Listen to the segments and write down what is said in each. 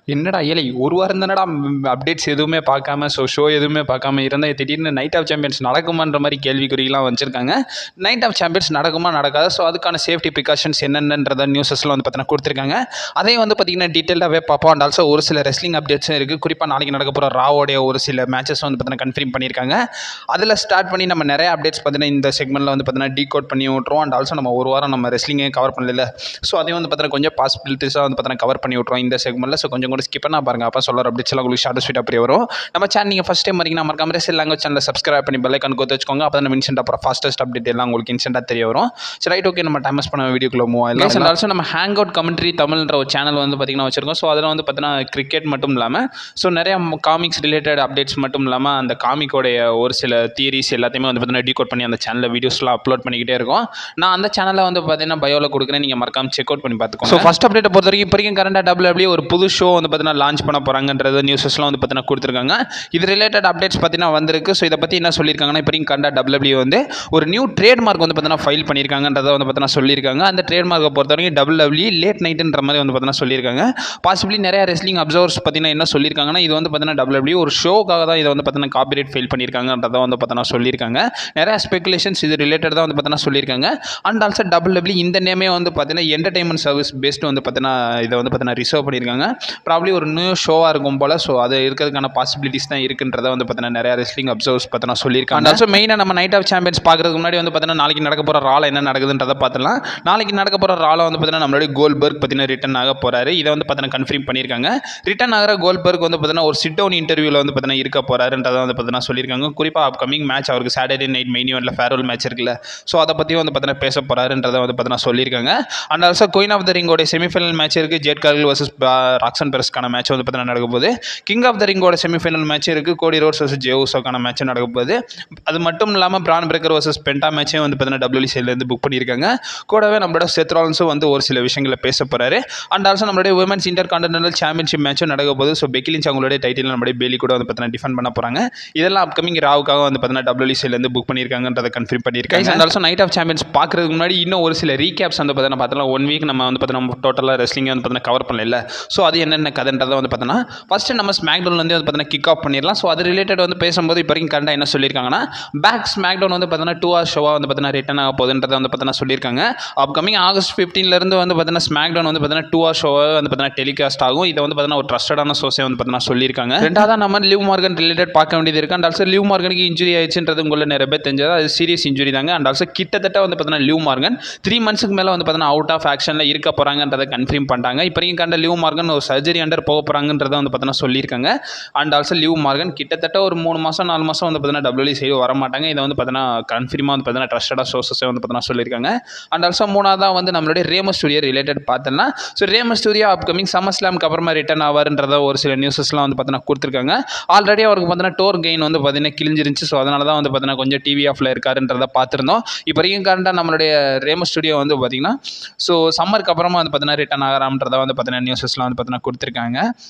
என்னடா ஏழை ஒரு வாரம் தானடா அப்டேட்ஸ் எதுவுமே பார்க்காம ஷோ எதுவுமே பார்க்காம இருந்தால் திடீர்னு நைட் ஆஃப் சாம்பியன்ஸ் நடக்குமான்ற மாதிரி கேள்விக்குறிலாம் வச்சுருக்காங்க. நைட் ஆஃப் சாம்பியன்ஸ் நடக்குமா நடக்காது, ஸோ அதுக்கான சேஃப்டி ப்ரிகாஷன்ஸ் என்னென்னன்றத நியூஸஸ்லாம் வந்து பார்த்தீங்கன்னா கொடுத்துருக்காங்க. அதையும் வந்து பார்த்தீங்கன்னா டீட்டெயிலாகவே பார்ப்போம். அண்ட் ஆல்சோ ஒரு சில ரெஸ்லிங் அப்டேட்ஸும் இருக்குது. குறிப்பாக நாளைக்கு நடக்க போகிற ராவோடைய ஒரு சில மேட்சஸ் வந்து பார்த்தீங்கன்னா கன்ஃபார்ம் பண்ணியிருக்காங்க. அதில் ஸ்டார்ட் பண்ணி நம்ம நிறைய அப்டேட்ஸ் பார்த்தீங்கன்னா இந்த செக்மெண்ட்டில் வந்து பார்த்தீங்கன்னா டீகோட் பண்ணி விட்ருவோம். அண்ட் ஆல்சோ நம்ம ஒரு வாரம் நம்ம ரெஸ்லிங்கே கவர் பண்ணல, ஸோ அதையும் வந்து பார்த்தீங்கன்னா கொஞ்சம் பாசிபிலிட்டிஸாக வந்து பார்த்தீங்கன்னா கவர் பண்ணி விட்ருவோம் இந்த செக்மெண்ட்டில். ஸோ கொஞ்சம் கூட ஸ்கிப் பண்ணால் பாருங்கள், அப்போ சொல்கிற அப்டேட்ஸ்லாம் உங்களுக்கு ஷார்ட் ஸ்வீட்டாக அப்படி வரும். நம்ம சேனல் நீங்கள் ஃபஸ்ட் டைம் வரீங்கன்னா மறக்காம ரெஸ்லிங் லாங்குவேஜ் சேனலை சப்ஸ்கிரைப் பண்ணி பெல் ஐக்கான் கொடுத்து வச்சுக்கோங்க. அப்போ நம்ம இன்ஸ்டன்ட் அப்புறம் ஃபாஸ்டஸ்ட் அப்டேட் எல்லாம் உங்களுக்கு இன்ஸ்டன்ட்டாக தெரிய வரும். சரி ரைட், ஓகே, நம்ம டைம் பண்ண வீடியோக்குள்ள மூவ் ஆகலாம். அண்ட் ஆல்சோ நம்ம ஹேங் அவுட் கமெண்ட்ரி தமிழ்ன்ற ஒரு சேனல் வந்து பார்த்தீங்கன்னா வச்சிருக்கோம். ஸோ அதில் வந்து பார்த்தீங்கன்னா கிரிக்கெட் மட்டும் இல்லாமல் ஸோ நிறைய காமிக்ஸ் ரிலேட்டட் அப்டேட்ஸ் மட்டும் இல்லாமல் அந்த காமிக்கோடைய ஒரு சில தியரிஸ் எல்லாத்தையுமே வந்து பார்த்தீங்கன்னா டீகோட் பண்ணி அந்த சேனலில் வீடியோஸ்லாம் அப்லோட் பண்ணிக்கிட்டே இருக்கும். நான் அந்த சேனலில் வந்து பார்த்தீங்கன்னா பயோவில் கொடுக்குறேன், நீங்கள் மறக்காம செக் அவுட் பண்ணி பார்த்துக்கோங்க. ஸோ ஃபஸ்ட் அப்டேட்டை பொறுத்த வரைக்கும் இப்போ வரைக்கும் கரண்டாக WWE ஒரு புது ஷோ வந்து பார்த்தீங்கன்னா லான்ச் பண்ண போகிறாங்கன்றது நியூஸஸ்லாம் வந்து பார்த்தீங்கன்னா கொடுத்துருக்காங்க. இது ரிலேட்டட் அப்டேட்ஸ் பார்த்தீங்கன்னா வந்திருக்கு. ஸோ இதை பற்றி என்ன சொல்லியிருக்காங்கன்னா, இப்போ வரைக்கும் கரண்டாக WWE வந்து ஒரு நியூ ட்ரேட்மார்க் வந்து பார்த்தீங்கன்னா ஃபைல் பண்ணியிருக்காங்கன்றதை வந்து பார்த்தீங்கன்னா சொல்லியிருக்காங்க. அந்த ட்ரேட்மார்க்கை பொறுத்த வரைக்கும் WWE லேட் நைட்டுன்ற மாதிரி வந்து பார்த்தீங்கன்னா சொல்லியிருக்காங்க. பாசிபிளி நிறைய ரெஸ்லிங் அப்சர்வர்ஸ் பார்த்தீங்கன்னா என்ன சொல்லியிருக்காங்கன்னா, இது வந்து பார்த்தீங்கன்னா WWE ஒரு ஷோக்காக தான் இதை வந்து பார்த்தீங்கன்னா காப்பிரைட் ஃபைல் பண்ணியிருக்காங்கன்றதை வந்து பார்த்தீங்கன்னா சொல்லியிருக்காங்க. நிறைய ஸ்பெகுலேஷன்ஸ் இது ரிலேட்டட் தான் வந்து பார்த்தீங்கன்னா சொல்லியிருக்காங்க. அண்ட் ஆல்சோ WWE இந்த நேமே வந்து பார்த்தீங்கன்னா என்டர்டைன்மெண்ட் சர்வீஸ் பேஸ்டு வந்து பார்த்தீங்கன்னா இதை வந்து பார்த்தீங்கன்னா ரிசர்வ் பண்ணியிருக்காங்க. ப்ராப்ளி ஒரு நியூ ஷோவாக இருக்கும் போல். ஸோ அது இருக்கிறதுக்கான பாசிபிலிட்டிஸ் தான் இருக்குன்றதை வந்து பார்த்தீங்கன்னா நிறைய ரெஸ்லிங் அப்சர்வர்ஸ் பார்த்தீங்கன்னா சொல்லியிருக்காங்க. அண்ட் ஆல்சோ மெயினாக நம்ம நைட் ஆஃப் சாம்பியன்ஸ் பார்க்கறதுக்கு முன்னாடி வந்து பார்த்தீங்கன்னா நாளைக்கு நடக்க போகிற ரால என்ன நடக்குதுன்றதை பார்த்துலாம். நாளைக்கு நடக்க போகிற ரால வந்து பார்த்தீங்கன்னா நம்மளுடைய கோல்பர்க் பார்த்தீங்கன்னா ரிட்டன் ஆக போகிறாரு. இதை வந்து பார்த்தீங்கன்னா கன்ஃபார்ம் பண்ணியிருக்காங்க. ரிட்டன் ஆகிற கோல்பர்க் வந்து பார்த்தீங்கன்னா ஒரு சிட் டவுன் இன்டர்வியூவில் வந்து பார்த்தீங்கன்னா இருக்க போகிறாருன்றதை வந்து பார்த்தீங்கன்னா சொல்லியிருக்காங்க. குறிப்பாக அப்கமிங் மேட்ச் அவருக்கு சாட்டர்டே நைட் மெயின் ஈவெண்ட்டில் ஃபேர்வெல் மேட்ச் இருக்குல்ல, ஸோ அதை பற்றியும் வந்து பார்த்தீங்கன்னா பேச போகிறாருன்றதை வந்து பார்த்தீங்கன்னா சொல்லியிருக்காங்க. And also queen of the ரிங்கோட செமிஃபைனல் மேட்ச் இருக்குது. ஜெட் கார்கில் வர்சஸ் ராக்சன் பெரஸ்க்கான மேட்ச் வந்து பார்த்தீங்கன்னா நடக்க போகுது. கிங் ஆஃப் த ரிங்கோட செமிஃபைனல் மேட்ச் இருக்குது. கோடி ரோட்ஸ் வர்சஸ் ஜே உசோக்கான மேட்ச் நடக்க போகுது. அது மட்டும் இல்லாமல் பிரான் பிரேக்கர் வர்சஸ் பென்டா மேட்சே வந்து பார்த்தீங்கன்னா WWE சைட்லேருந்து புக் பண்ணியிருக்காங்க. கூடவே நம்மளோட செத் ராலின்ஸும் வந்து ஒரு சில விஷயங்களை பேச போகிறாரு. அண்ட் ஆல்சோ நம்மளுடைய உமன்ஸ் இன்டர் கான்டினென்டல் சாம்பியன்ஷிப் மேட்சும் நடக்க போகுது. ஸோ பெக்கி லிஞ்ச் அவங்களுடைய டைட்டில் நம்மளுடைய பேலி கூட வந்து பார்த்தீங்கன்னா டிஃபெண்ட் பண்ண போகிறாங்க. இதெல்லாம் அப்கமிங் ராவுக்காக வந்து பார்த்தீங்கன்னா WWE சைட்லேருந்து புக் பண்ணியிருக்காங்கன்றதை கன்ஃபார்ம் பண்ணியிருக்காங்க. And also night of champions பார்க்கறதுக்கு முன்னாடி இன்னும் ஒரு சில ரீகேப்ஸ் வந்து பார்த்தீங்கன்னா பார்த்தலாம். 1 வீக் நம்ம வந்து பார்த்தீங்கன்னா டோட்டலாக ரெஸ்லிங்கை வந்து பார்த்தீங்கன்னா கவர் பண்ணல. ஸோ அது என்னென்ன கதைன்றதை வந்து பார்த்தீங்கன்னா ஃபஸ்ட்டு நம்ம ஸ்மாக்டவுன்லேருந்து வந்து பார்த்தீங்கன்னா கிக் ஆஃப் பண்ணிடலாம். ஸோ அது ரிலேட்டட் வந்து பேசும்போது இப்போ வரைக்கும் கரெக்டாக என்ன சொல்லியிருக்காங்கன்னா, பேக் ஸ்மாக்டவுன் வந்து பார்த்தீங்கன்னா 2 hours ஷோவாக வந்து பார்த்தீங்கன்னா ரிட்டன் ஆக போகுதுன்றதை வந்து பார்த்தீங்கன்னா சொல்லியிருக்காங்க. அப்கமிங் ஆகஸ்ட் 15லேருந்து வந்து பார்த்தீங்கன்னா ஸ்மாக்டவுன் வந்து பார்த்தீங்கன்னா 2 hours ஷோவாக வந்து பார்த்தீங்கன்னா டெலிகாஸ்ட் ஆகும். இதை வந்து பார்த்தீங்கன்னா ஒரு ட்ரஸ்டடான சோர்ஸே வந்து பார்த்தீங்கன்னா சொல்லியிருக்காங்க. ரெண்டாவது நம்ம லிவ் மார்கன் ரிலேட்டட் பார்க்க வேண்டியது இருக்குது. அண்ட் ஆல்சோ லிவ் மார்கனுக்கு இன்ஜுரி ஆயிடுச்சுன்றது உங்களை நிறைய பேர் தெரிஞ்சது. அது சீரியஸ் இன்ஜுரி தாங்க. அண்ட் ஆல்சோ கிட்டத்தட்ட வந்து பார்த்தீங்கன்னா லிவ் மார்கன் 3 monthsக்கு மேலே வந்து பார்த்தீங்கன்னா அவுட் ஆஃப் ஆக்ஷனில் இருக்க போகிறாங்கன்றதை கன்ஃபார்ம் பண்ணிட்டாங்க. இப்போ வரைக்கும் கண்ட லிவ் மார்கன் ஒரு சர்ஜரி அண்டர் போக போகிறாங்கன்றதை வந்து பார்த்தீங்கன்னா சொல்லியிருக்காங்க. அண்ட் ஆல்சோ லிவ் மார்கன் கிட்டத்தட்ட ஒரு 3 மாதம் 4 மாதம் வந்து பார்த்தீங்கன்னா WWE சைடு வர மாட்டாங்க. இதை வந்து பார்த்தீங்கன்னா கன்ஃபார்மாக வந்து பார்த்தீங்கன்னா ட்ரஸ்டடாக சோர்ஸஸே வந்து பார்த்தீங்கன்னா சொல்லியிருக்காங்க. அண்ட் ஆல்சோ மூணாவதாக வந்து நம்மளுடைய ரே மிஸ்டீரியோ ரிலேட்டட் பார்த்தோம்னா, ஸோ ரே மிஸ்டீரியோ அப்கமிங் சம்மர் ஸ்லாம்க்கு அப்புறமா ரிட்டர்ன் ஆவார்ன்றத ஒரு சில நியூஸஸ்லாம் வந்து பார்த்தீங்கன்னா கொடுத்துருக்காங்க. ஆல்ரெடி அவருக்கு பார்த்தீங்கன்னா டோர் கெயின் வந்து பார்த்தீங்கன்னா கிழிஞ்சிருந்துச்சு. ஸோ அதனால தான் வந்து பார்த்தீங்கன்னா கொஞ்சம் டிவி ஆஃப்ல இருக்காருன்றதை பார்த்துருந்தோம். இப்போ வரைக்கும் கரண்டாக நம்மளுடைய ரே மிஸ்டீரியோ வந்து பார்த்தீங்கன்னா ஸோ சம்மருக்கு அப்புறமா வந்து பார்த்தீங்கன்னா ரிட்டர்ன் ஆகிறான்றதை வந்து பார்த்தீங்கன்னா நியூஸஸ்லாம் வந்து பார்த்தீங்கன்னா கொடுத்துருக்காங்க.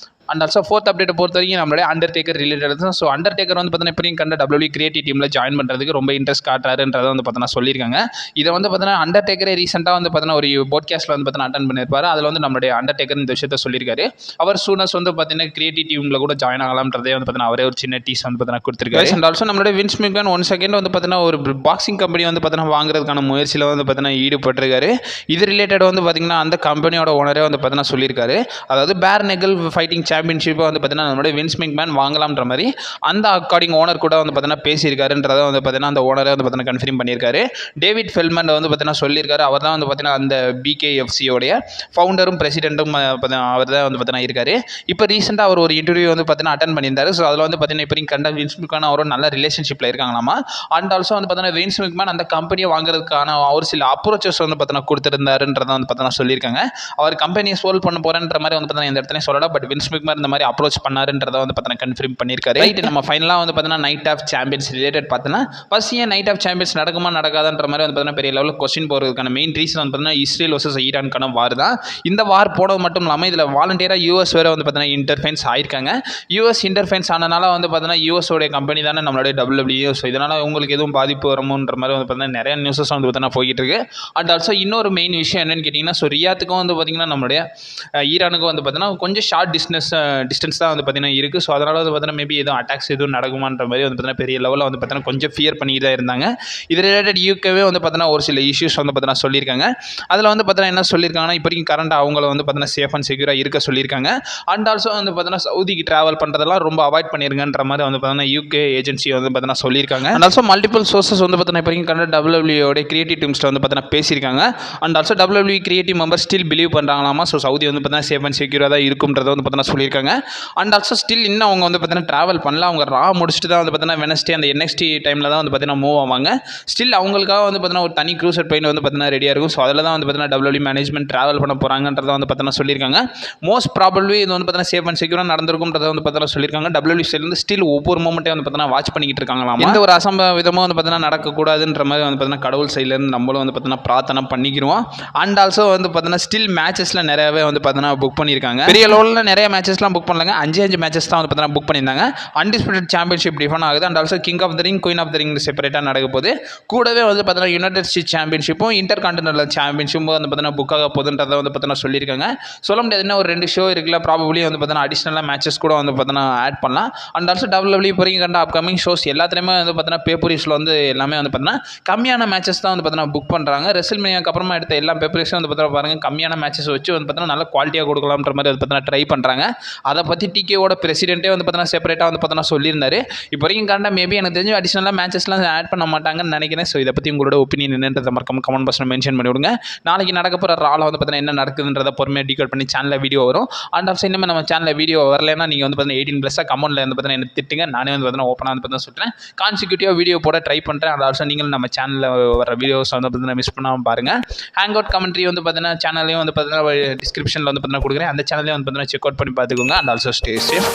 அண்ட் ஆல்சோ ஃபோர்த் அப்டேட்டை பொறுத்த வரைக்கும் நம்மளுடைய அண்டர்டேக்கர் ரிலேட்டட் தான். ஸோ அண்டர்டேக்கர் வந்து பார்த்தீங்கன்னா இப்போ கண்ட WWE கிரியேட்டிவ் டீமில் ஜாயின் பண்ணுறதுக்கு ரொம்ப இன்ட்ரெஸ்ட் காட்டுறாருன்றதை வந்து பார்த்தீங்கன்னா சொல்லியிருக்காங்க. இதை வந்து பார்த்தீங்கன்னா அண்டர்டேக்கரே ரீசெண்டாக வந்து பார்த்தீங்கன்னா ஒரு போட்காஸ்ட்டில் வந்து பார்த்தீங்கன்னா அட்டன் பண்ணியிருப்பாரு. அதில் வந்து நம்மளுடைய அண்டர்டேக்கர் இந்த விஷயத்தை சொல்லியிருக்காரு. அவர் சூனஸ் வந்து பார்த்தீங்கன்னா கிரியேட்டிவ் டீமில் கூட ஜாயின் ஆகலாம்ன்றதே வந்து பார்த்தீங்கன்னா அவரே ஒரு சின்ன டீஸ் வந்து பார்த்தீங்கன்னா கொடுத்துருக்காரு. அண்ட் ஆல்சோ நம்மளுடைய வின்ஸ் மெக்மேன் 1 செகண்ட் வந்து பார்த்தீங்கன்னா ஒரு பாக்ஸிங் கம்பெனி வந்து பார்த்தீங்கன்னா வாங்குறதுக்கான முயற்சியில் வந்து பார்த்தீங்கன்னா ஈடுபட்டிருக்காரு. இது ரிலேட்டட் வந்து பார்த்தீங்கன்னா அந்த கம்பெனியோட ஓனரே வந்து பார்த்தீங்கன்னா சொல்லியிருக்காரு. அதாவது பேர் நெகல் ஃபைட்டிங் சாம்பியன்ஷிப்பை வந்து நம்மளுடைய வின்ஸ் மெக்மேன் வாங்கலாம்ன்ற மாதிரி அந்த அக்கார்டிங் ஓனர் கூட வந்து பார்த்தீங்கன்னா பேசியிருக்காருன்றதை வந்து பார்த்தீங்கன்னா அந்த ஓனரை வந்து பார்த்தீங்கன்னா கன்ஃபார்ம் பண்ணியிருக்காரு. டேவிட் ஃபெல்மன் வந்து பார்த்தீங்கன்னா சொல்லியிருக்காரு. அவர் தான் வந்து பார்த்தீங்கன்னா அந்த BKFCயோடைய ஃபவுண்டரும் பிரசிடென்ட்டும் அவர் தான் வந்து பார்த்தீங்கன்னா இருக்காரு. இப்போ ரீசெண்டாக அவர் ஒரு இன்டர்வியூ வந்து பார்த்தீங்கன்னா அட்டன் பண்ணியிருந்தாரு. ஸோ அதில் வந்து பார்த்தீங்கன்னா இப்போ கண்ட வின்ஸ் மெக்மேன் அவரோட நல்ல ரிலேஷன்ஷிப்பில் இருக்காங்களாமா. அண்ட் ஆல்சோ வந்து பார்த்தீங்கன்னா வின்ஸ் மெக்மேன் அந்த கம்பெனியை வாங்குறதுக்கான ஒரு சில அப்ரோச்சஸ் வந்து பார்த்தீங்கன்னா கொடுத்துருந்தாருன்றதை வந்து பார்த்தீங்கன்னா சொல்லியிருக்காங்க. அவர் கம்பெனியை சோல்வ் பண்ண போகிறேன்ற மாதிரி வந்து பார்த்தீங்கன்னா இந்த இடத்துல சொல்லலாம். பட் வின்ஸ் மெக்மேன் இந்த மாதிரி அப்ரோச் பண்ணாருன்றதை வந்து பார்த்தீங்கன்னா கன்ஃபார்ம் பண்ணியிருக்காரு. ரைட், நம்ம ஃபைனலாக வந்து பார்த்தீங்கன்னா நைட் ஆஃப் சாம்பியன்ஸ் ரிலேட்டட் பார்த்தோன்னா ஃபர்ஸ்ட் ஏன் நைட் ஆஃப் சாம்பியன்ஸ் நடக்குமா நடக்காதுன்ற மாதிரி வந்து பார்த்தீங்கன்னா பெரிய லெவலில் கொஸ்டின் போகிறதுக்கான மெயின் ரீசன் வந்து பார்த்தீங்கன்னா இஸ்ரேல் வர்சஸ் ஈரானுக்கான வார் தான். இந்த வார் போனது மட்டும் இல்லாமல் இதில் வாலண்டியராக யூஎஸ் வேறு வந்து பார்த்தீங்கன்னா இன்டர்ஃபென்ஸ் ஆயிருக்காங்க. யூஎஸ் இன்டர்ஃபென்ஸ் ஆனனால வந்து பார்த்தீங்கன்னா யூஎஸோடைய கம்பெனி தானே நம்மளுடைய WWE. ஸோ இதனால் உங்களுக்கு எதுவும் பாதிப்பு வருமோன்ற மாதிரி வந்து பார்த்தீங்கன்னா நிறைய நியூஸஸ் வந்து பார்த்தீங்கன்னா போய்கிட்டு இருக்கு. அண்ட் ஆல்சோ இன்னொரு மெயின் விஷயம் என்னன்னு கேட்டிங்கன்னா, ஸோ ரியாத்துக்கும் வந்து பார்த்தீங்கன்னா நம்மளுடைய ஈரானுக்கும் வந்து பார்த்தீங்கன்னா கொஞ்சம் ஷார்ட் டிஸ்டன்ஸ் டிஸ்டன்ஸ் தான் வந்து பார்த்தீங்கன்னா இருக்குது. ஸோ அதனால் வந்து பார்த்தீங்கன்னா மேபி எதுவும் அட்டாக்ஸ் எதுவும் நடக்குமான்ற மாதிரி வந்து பார்த்தீங்கன்னா பெரிய லெவலில் வந்து பார்த்தீங்கன்னா கொஞ்சம் ஃபியர் பண்ணிட்டு தான் இருந்தாங்க. இது ரிலேட்டட் யூகேவே வந்து பார்த்தீங்கன்னா ஒரு சில இஷ்யூஸ் வந்து பார்த்தீங்கன்னா சொல்லியிருக்காங்க. அதில் வந்து பார்த்தீங்கன்னா என்ன சொல்லியிருக்காங்கன்னா, இப்போ வரைக்கும் கரண்ட் அவங்கள வந்து பார்த்தீங்கன்னா சேஃப் அண்ட் செக்யூராக இருக்க சொல்லியிருக்காங்க. அண்ட் ஆல்சோ வந்து பார்த்தீங்கன்னா சவுதிக்கு ட்ராவல் பண்ணுறதெல்லாம் ரொம்ப அவாய்ட் பண்ணிருங்கன்ற மாதிரி வந்து பார்த்தீங்கன்னா யூகே ஏஜென்சி வந்து பார்த்தீங்கன்னா சொல்லியிருக்காங்க. அண்ட் ஆல்சோ மல்டிபிள் சோர்சஸ் வந்து பார்த்தீங்கன்னா இப்போ வரைக்கும் கரண்ட் WWE கிரியேட்டிவ் டீம்ஸ்ட்டு வந்து பார்த்தீங்கன்னா பேசியிருக்காங்க. And also WWE creative member still believe பண்ணுறாங்களாமா. ஸோ சவுதி வந்து பார்த்தீங்கன்னா சேஃப் அண்ட் செக்யூராக தான் இருக்கும்ன்றதை வந்து பார்த்தீங்கன்னா சொல்லியிருக்காங்க. அண்ட் ஆல்சோ ஸ்டில் இன்னும் அவங்க வந்து பார்த்தீங்கன்னா ட்ராவல் பண்ணல. அவங்க ரா முடிச்சுட்டு தான் வந்து பார்த்தீங்கன்னா வெனஸ்டே அந்த NXT டைமில் தான் வந்து பார்த்தீங்கன்னா மூவ் ஆவாங்க. ஸ்டில் அவங்களுக்காக வந்து பார்த்தீங்கன்னா ஒரு தனி க்ரூசர் பெயின் வந்து பார்த்தீங்கன்னா ரெடியாக இருக்கும். ஸோ அதில் தான் வந்து பார்த்தீங்கன்னா WWE மேனேஜ்மெண்ட் ட்ராவல் பண்ண போகிறாங்கன்றதை வந்து பார்த்தீங்கன்னா சொல்லியிருக்காங்க. மோஸ்ட் ப்ராபப்லி இது வந்து பார்த்தீங்கன்னா சேஃப் அண்ட் செக்யூராக நடந்திருக்கும்ன்றதை வந்து பார்த்தீங்கன்னா சொல்லியிருக்காங்க. WWE சைட்லேருந்து ஸ்டில் ஒவ்வொரு மூமெண்ட்டே வந்து பார்த்தீங்கன்னா வாட்ச் பண்ணிக்கிட்டு இருக்காங்களாம். எந்த ஒரு அசம்பாவிதமும் வந்து பார்த்தீங்கன்னா நடக்கக்கூடாதுன்ற மாதிரி வந்து பார்த்தீங்கன்னா கடவுள் சைட்லேருந்து நம்மளும் வந்து பார்த்தீங்கன்னா பிரார்த்தனை பண்ணிக்கிறோம். அண்ட் ஆல்சோ வந்து பார்த்தீங்கன்னா ஸ்டில் மேட்சஸில் நிறையவே வந்து பார்த்தீங்கன்னா புக் பண்ணியிருக்காங்க. பெரிய லெவலில் நிறைய மேட்சஸ்லாம் புக் பண்ணலாங்க. 5 மேட்சஸ் தான் வந்து பார்த்தீங்கன்னா புக் பண்ணியிருந்தாங்க. அன்டிஸ்பியூட்டட் சாம்பியன்ஷிப் டிஃபன் ஆகுது. And also king of the ring, queen of the ring செப்பரேட்டாக நடக்க போகுது. கூடவே வந்து பார்த்தீங்கன்னா யுனைடெட் ஸ்டேட்ஸ் சாம்பியன்ஷிப்பும் இன்டர் கான்டினென்டல் சாம்பியன்ஷிப்பும் வந்து பார்த்தீங்கன்னா புக் ஆக போகுதுன்றதை வந்து பார்த்தீங்கன்னா சொல்லியிருக்காங்க. சொல்ல முடியாது, இன்னும் ஒரு 2 ஷோ இருக்குல்ல, ப்ராபப்ளி வந்து பார்த்தீங்கன்னா அடிஷனலாக மேட்சஸ் கூட வந்து பார்த்தீங்கன்னா ஆட் பண்ணலாம். அண்ட் ஆல்சோ WWE இப்போ வரைக்கும் கண்ட அப்கமிங் ஷோஸ் எல்லாத்துலேயுமே வந்து பார்த்தீங்கன்னா பேப்பரிஸில் வந்து எல்லாமே வந்து பார்த்தீங்கன்னா கம்மியான மேட்சஸ் தான் வந்து பார்த்தீங்கன்னா புக் பண்ணுறாங்க. ரெசல்மேனியாக்கு அப்புறமா எடுத்த எல்லா பேப்பரிஸும் வந்து பார்த்தீங்கன்னா பாருங்கள் கம்மியான மேட்சஸ் வச்சு வந்து பார்த்தீங்கன்னா நல்ல குவாலிட்டியாக கொடுக்கலாம்ன்ற மாதிரி வந்து பார்த்தீங்கன்னா ட்ரை பண்ணுறாங்க. அதை பற்றி டிகேவோட பிரசிடென்ட்டே வந்து பார்த்தீங்கன்னா செப்பரேட்டாக வந்து பார்த்தீங்கன்னா சொல்லியிருந்தாரு. இப்போ வரைக்கும் கண்ட மேபி எனக்கு தெரிஞ்சு அடிஷனலாக மேட்சஸ்லாம் ஆட் பண்ண மாட்டாங்கன்னு நினைக்கிறேன். ஸோ இதை பற்றி உங்களோட ஒப்பீனியன் என்னன்றதை மறக்காம கமெண்ட் பாக்ஸில் மென்ஷன் பண்ணி விடுங்க. நாளைக்கு நடக்க போகிற ராவில் வந்து பார்த்தீங்கன்னா என்ன நடக்குதுன்றதை பொறுமையாக டீகோட் பண்ணி சேனலில் வீடியோ வரும். அண்ட் ஆல்சோ இன்னும் நம்ம சேனலில் வீடியோ வரலைன்னா நீங்கள் வந்து பார்த்தீங்கன்னா 18+ கமெண்ட்டில் வந்து பார்த்தீங்கன்னா என்ன திட்டுங்க. நானே வந்து பார்த்தீங்கன்னா ஓப்பனாக வந்து பார்த்தீங்கன்னா சொல்கிறேன். கான்சிக்யூட்டிவாக வீடியோ போட ட்ரை பண்ணுறேன். அண்ட் ஆல்சோ நீங்களும் நம்ம சேனலில் வர வீடியோஸ் வந்து பார்த்தீங்கன்னா மிஸ் பண்ணாமல் பாருங்கள். ஹேங் அவுட் கமெண்ட்ரி வந்து பார்த்தீங்கன்னா சேனல்லையும் வந்து பார்த்தீங்கன்னா டிஸ்கிரிப்ஷனில் வந்து பார்த்தீங்கன்னா கொடுக்குறேன். அந்த சேனலையும் வந்து பார்த்தீங்கன்னா செக் அவுட் பண்ணி பார்த்துக்கோங்க. And also stay safe.